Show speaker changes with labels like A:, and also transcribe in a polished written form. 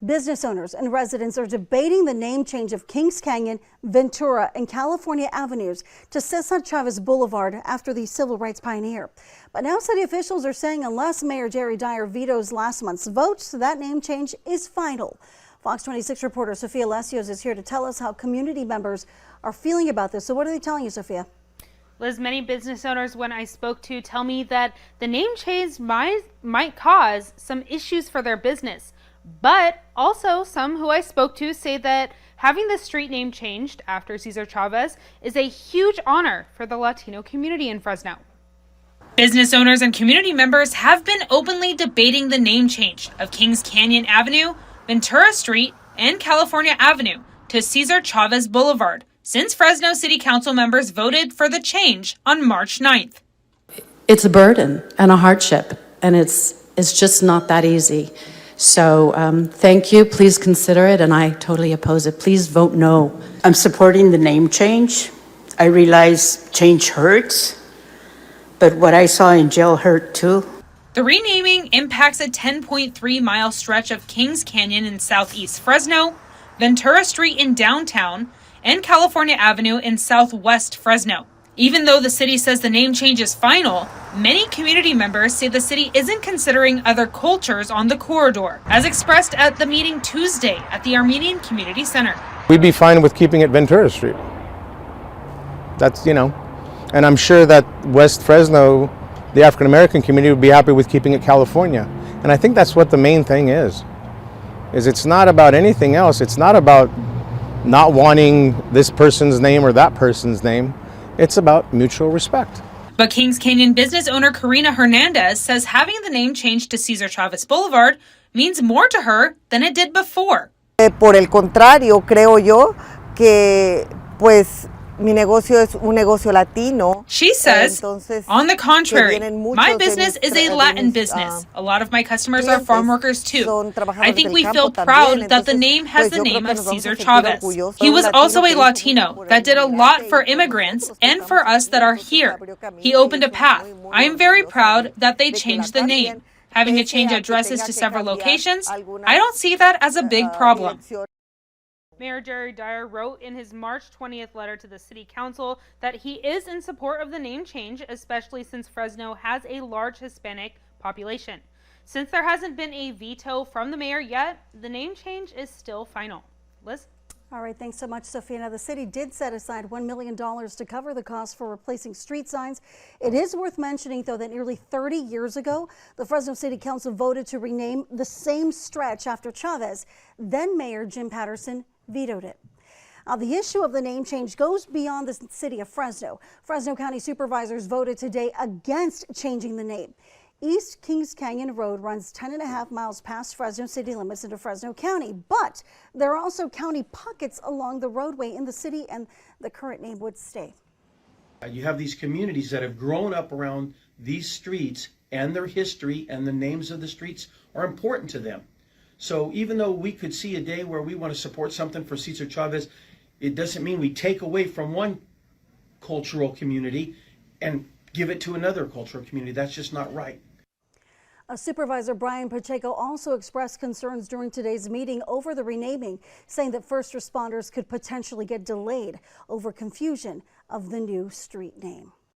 A: Business owners and residents are debating the name change of Kings Canyon, Ventura, and California Avenues to Cesar Chavez Boulevard after the civil rights pioneer. But now city officials are saying unless Mayor Jerry Dyer vetoes last month's vote, that name change is final. Fox 26 reporter Sophia Lesseos is here to tell us how community members are feeling about this. So what are they telling you, Sophia?
B: Liz, many business owners when I spoke to tell me that the name change might cause some issues for their business. But also some who I spoke to say that having the street name changed after Cesar Chavez is a huge honor for the Latino community in Fresno. Business owners and community members have been openly debating the name change of Kings Canyon Avenue, Ventura Street, and California Avenue to Cesar Chavez Boulevard since Fresno City Council members voted for the change on March 9th.
C: It's a burden and a hardship, and it's just not that easy. So thank you. Please consider it, and I totally oppose it. Please vote no.
D: I'm supporting the name change. I realize change hurts, but what I saw in jail hurt too.
B: The renaming impacts a 10.3-mile stretch of Kings Canyon in southeast Fresno, Ventura Street in downtown, and California Avenue in southwest Fresno. Even though the city says the name change is final, many community members say the city isn't considering other cultures on the corridor, as expressed at the meeting Tuesday at the Armenian Community Center.
E: We'd be fine with keeping it Ventura Street. That's, and I'm sure that West Fresno, the African American community, would be happy with keeping it California. And I think that's what the main thing is it's not about anything else. It's not about not wanting this person's name or that person's name. It's about mutual respect.
B: But Kings Canyon business owner Karina Hernandez says having the name changed to Cesar Chavez Boulevard means more to her than it did before.
F: Por el contrario, creo yo que pues mi negocio es un negocio latino.
B: She says, on the contrary, my business is a Latin business. A lot of my customers are farm workers too. I think we feel proud that the name has the name of Cesar Chavez. He was also a Latino that did a lot for immigrants and for us that are here. He opened a path. I am very proud that they changed the name. Having to change addresses to several locations, I don't see that as a big problem. Mayor Jerry Dyer wrote in his March 20th letter to the City Council that he is in support of the name change, especially since Fresno has a large Hispanic population. Since there hasn't been a veto from the mayor yet, the name change is still final. Liz?
A: All right, thanks so much, Sophia. Now, the city did set aside $1 million to cover the cost for replacing street signs. It is worth mentioning, though, that nearly 30 years ago, the Fresno City Council voted to rename the same stretch after Chavez. Then Mayor Jim Patterson vetoed it. Now, the issue of the name change goes beyond the city of Fresno. Fresno County supervisors voted today against changing the name. East Kings Canyon Road runs 10.5 miles past Fresno city limits into Fresno County, but there are also county pockets along the roadway in the city, and the current name would stay.
G: You have these communities that have grown up around these streets, and their history and the names of the streets are important to them. So even though we could see a day where we want to support something for Cesar Chavez, it doesn't mean we take away from one cultural community and give it to another cultural community. That's just not right.
A: Supervisor Brian Pacheco also expressed concerns during today's meeting over the renaming, saying that first responders could potentially get delayed over confusion of the new street name.